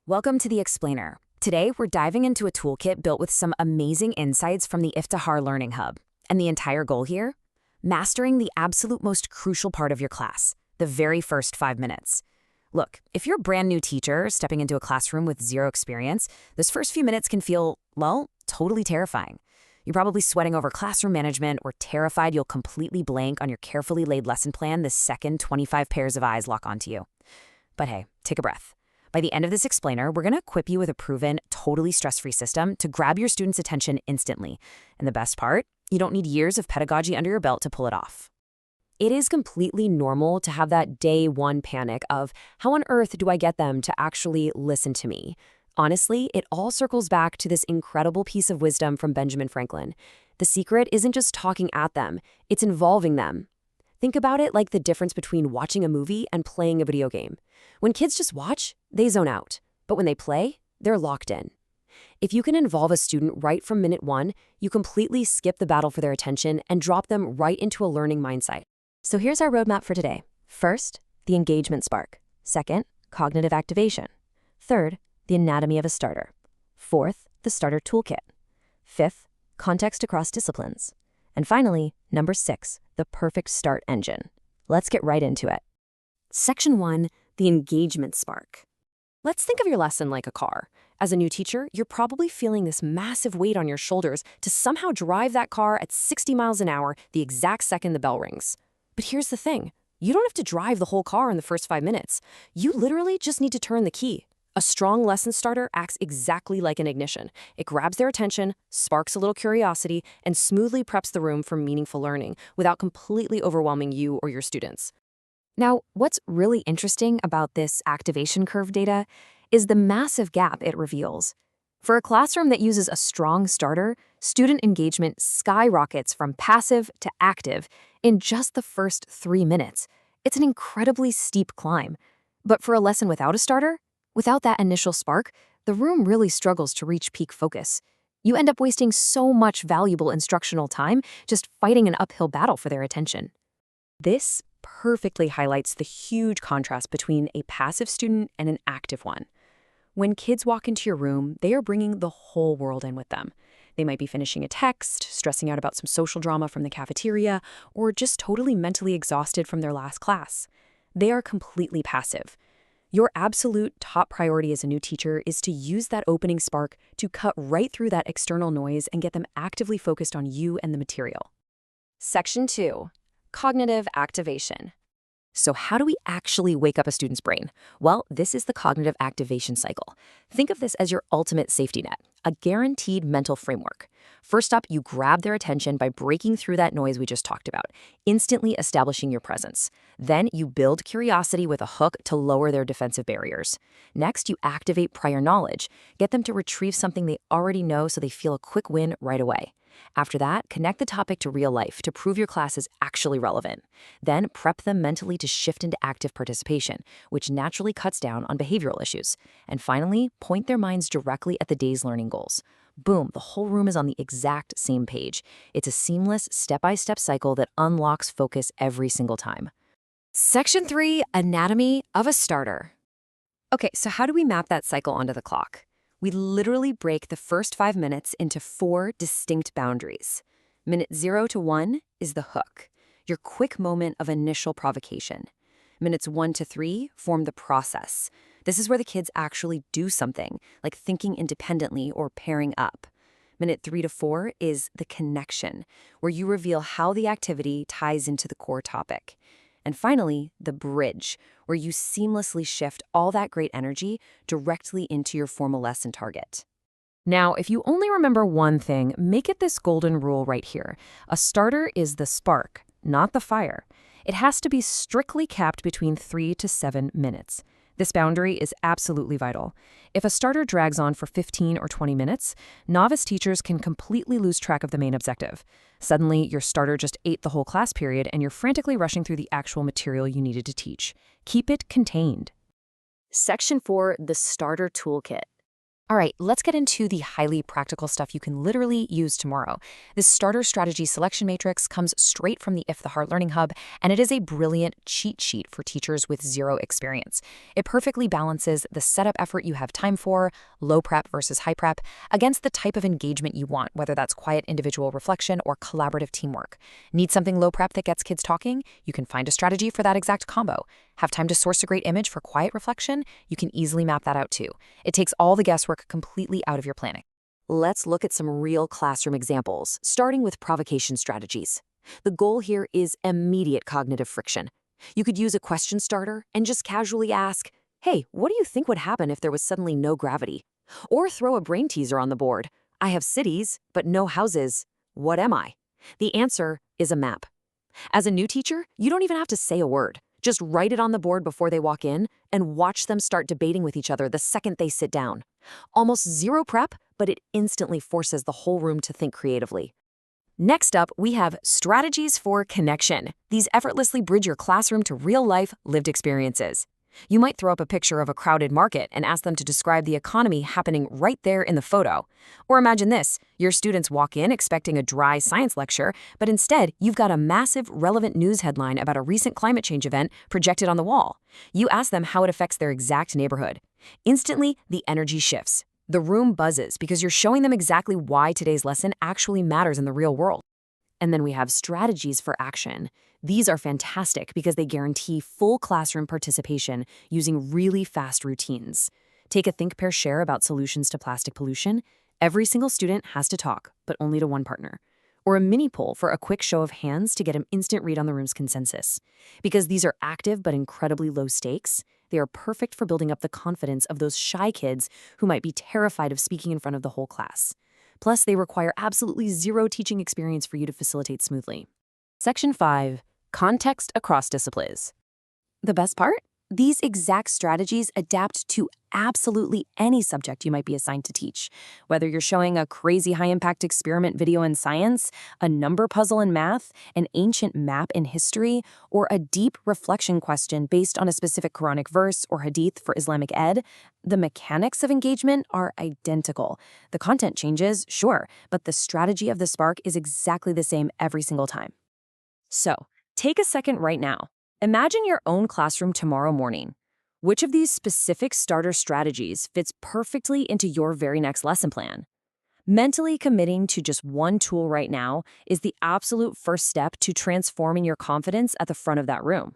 Welcome to The Explainer. Today, we're diving into a toolkit built with some amazing insights from the Iftihar Learning Hub. And the entire goal here? Mastering the absolute most crucial part of your class, the very first 5 minutes. Look, if you're a brand new teacher stepping into a classroom with zero experience, those first few minutes can feel, well, totally terrifying. You're probably sweating over classroom management or terrified you'll completely blank on your carefully laid lesson plan the second 25 pairs of eyes lock onto you. But hey, take a breath. By the end of this explainer, we're going to equip you with a proven, totally stress-free system to grab your students' attention instantly. And the best part? You don't need years of pedagogy under your belt to pull it off. It is completely normal to have that day one panic of, how on earth do I get them to actually listen to me? Honestly, it all circles back to this incredible piece of wisdom from Benjamin Franklin. The secret isn't just talking at them, it's involving them. Think about it like the difference between watching a movie and playing a video game. When kids just watch, they zone out. But when they play, they're locked in. If you can involve a student right from minute one, you completely skip the battle for their attention and drop them right into a learning mindset. So here's our roadmap for today. First, the engagement spark. Second, cognitive activation. Third, the anatomy of a starter. Fourth, the starter toolkit. Fifth, context across disciplines. And finally, number 6, the perfect start engine. Let's get right into it. Section 1, the engagement spark. Let's think of your lesson like a car. As a new teacher, you're probably feeling this massive weight on your shoulders to somehow drive that car at 60 miles an hour the exact second the bell rings. But here's the thing. You don't have to drive the whole car in the first 5 minutes. You literally just need to turn the key. A strong lesson starter acts exactly like an ignition. It grabs their attention, sparks a little curiosity, and smoothly preps the room for meaningful learning without completely overwhelming you or your students. Now, what's really interesting about this activation curve data is the massive gap it reveals. For a classroom that uses a strong starter, student engagement skyrockets from passive to active in just the first 3 minutes. It's an incredibly steep climb. But for a lesson without a starter, without that initial spark, the room really struggles to reach peak focus. You end up wasting so much valuable instructional time just fighting an uphill battle for their attention. This perfectly highlights the huge contrast between a passive student and an active one. When kids walk into your room, they are bringing the whole world in with them. They might be finishing a text, stressing out about some social drama from the cafeteria, or just totally mentally exhausted from their last class. They are completely passive. Your absolute top priority as a new teacher is to use that opening spark to cut right through that external noise and get them actively focused on you and the material. Section 2, cognitive activation. So how do we actually wake up a student's brain? Well, this is the cognitive activation cycle. Think of this as your ultimate safety net, a guaranteed mental framework. First up, you grab their attention by breaking through that noise we just talked about, instantly establishing your presence. Then you build curiosity with a hook to lower their defensive barriers. Next, you activate prior knowledge, get them to retrieve something they already know so they feel a quick win right away. After that, connect the topic to real life to prove your class is actually relevant. Then prep them mentally to shift into active participation, which naturally cuts down on behavioral issues. And finally, point their minds directly at the day's learning goals. Boom, the whole room is on the exact same page. It's a seamless, step-by-step cycle that unlocks focus every single time. Section 3, anatomy of a starter. Okay, so how do we map that cycle onto the clock? We literally break the first 5 minutes into 4 distinct boundaries. Minute 0 to 1 is the hook, your quick moment of initial provocation. Minutes 1 to 3 form the process. This is where the kids actually do something, like thinking independently or pairing up. Minute 3 to 4 is the connection, where you reveal how the activity ties into the core topic. And finally, the bridge, where you seamlessly shift all that great energy directly into your formal lesson target. Now, if you only remember one thing, make it this golden rule right here. A starter is the spark, not the fire. It has to be strictly capped between 3 to 7 minutes. This boundary is absolutely vital. If a starter drags on for 15 or 20 minutes, novice teachers can completely lose track of the main objective. Suddenly, your starter just ate the whole class period and you're frantically rushing through the actual material you needed to teach. Keep it contained. Section 4, the starter toolkit. All right, let's get into the highly practical stuff you can literally use tomorrow. This starter strategy selection matrix comes straight from the If the Heart Learning Hub, and it is a brilliant cheat sheet for teachers with zero experience. It perfectly balances the setup effort you have time for, low prep versus high prep, against the type of engagement you want, whether that's quiet individual reflection or collaborative teamwork. Need something low prep that gets kids talking? You can find a strategy for that exact combo. Have time to source a great image for quiet reflection? You can easily map that out too. It takes all the guesswork completely out of your planning. Let's look at some real classroom examples, starting with provocation strategies. The goal here is immediate cognitive friction. You could use a question starter and just casually ask, hey, what do you think would happen if there was suddenly no gravity? Or throw a brain teaser on the board. I have cities, but no houses. What am I? The answer is a map. As a new teacher, you don't even have to say a word. Just write it on the board before they walk in and watch them start debating with each other the second they sit down. Almost zero prep, but it instantly forces the whole room to think creatively. Next up, we have strategies for connection. These effortlessly bridge your classroom to real-life, lived experiences. You might throw up a picture of a crowded market and ask them to describe the economy happening right there in the photo. Or imagine this, your students walk in expecting a dry science lecture, but instead you've got a massive, relevant news headline about a recent climate change event projected on the wall. You ask them how it affects their exact neighborhood. Instantly, the energy shifts. The room buzzes because you're showing them exactly why today's lesson actually matters in the real world. And then we have strategies for action. These are fantastic because they guarantee full classroom participation using really fast routines. Take a think, pair, share about solutions to plastic pollution. Every single student has to talk, but only to one partner. Or a mini poll for a quick show of hands to get an instant read on the room's consensus. Because these are active but incredibly low stakes, they are perfect for building up the confidence of those shy kids who might be terrified of speaking in front of the whole class. Plus, they require absolutely zero teaching experience for you to facilitate smoothly. Section 5. Context across disciplines. The best part? These exact strategies adapt to absolutely any subject you might be assigned to teach. Whether you're showing a crazy high-impact experiment video in science, a number puzzle in math, an ancient map in history, or a deep reflection question based on a specific Quranic verse or hadith for Islamic ed, the mechanics of engagement are identical. The content changes, sure, but the strategy of the spark is exactly the same every single time. So, take a second right now. Imagine your own classroom tomorrow morning. Which of these specific starter strategies fits perfectly into your very next lesson plan? Mentally committing to just one tool right now is the absolute first step to transforming your confidence at the front of that room.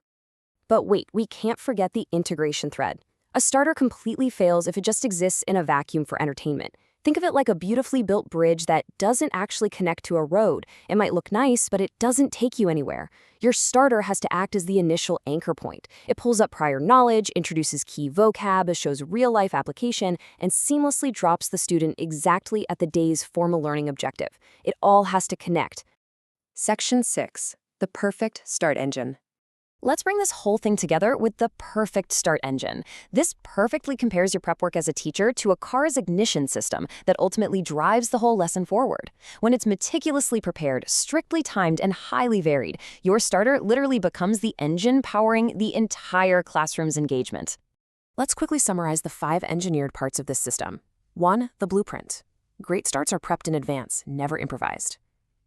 But wait, we can't forget the integration thread. A starter completely fails if it just exists in a vacuum for entertainment. Think of it like a beautifully built bridge that doesn't actually connect to a road. It might look nice, but it doesn't take you anywhere. Your starter has to act as the initial anchor point. It pulls up prior knowledge, introduces key vocab, shows real-life application, and seamlessly drops the student exactly at the day's formal learning objective. It all has to connect. Section 6. The perfect start engine. Let's bring this whole thing together with the perfect start engine. This perfectly compares your prep work as a teacher to a car's ignition system that ultimately drives the whole lesson forward. When it's meticulously prepared, strictly timed, and highly varied, your starter literally becomes the engine powering the entire classroom's engagement. Let's quickly summarize the 5 engineered parts of this system. 1. The blueprint. Great starts are prepped in advance, never improvised.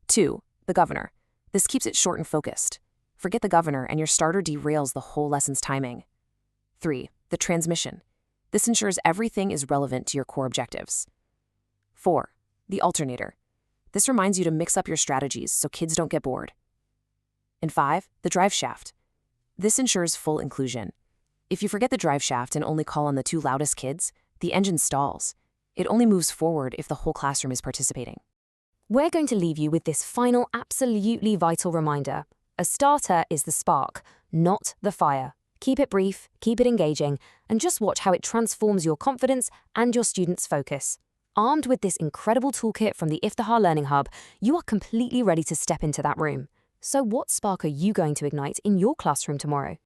2. The governor. This keeps it short and focused. Forget the governor and your starter derails the whole lesson's timing. 3. The transmission. This ensures everything is relevant to your core objectives. 4. The alternator. This reminds you to mix up your strategies so kids don't get bored. And 5. The drive shaft. This ensures full inclusion. If you forget the drive shaft and only call on the 2 loudest kids, the engine stalls. It only moves forward if the whole classroom is participating. We're going to leave you with this final, absolutely vital reminder. A starter is the spark, not the fire. Keep it brief, keep it engaging, and just watch how it transforms your confidence and your students' focus. Armed with this incredible toolkit from the If the Heart Learning Hub, you are completely ready to step into that room. So what spark are you going to ignite in your classroom tomorrow?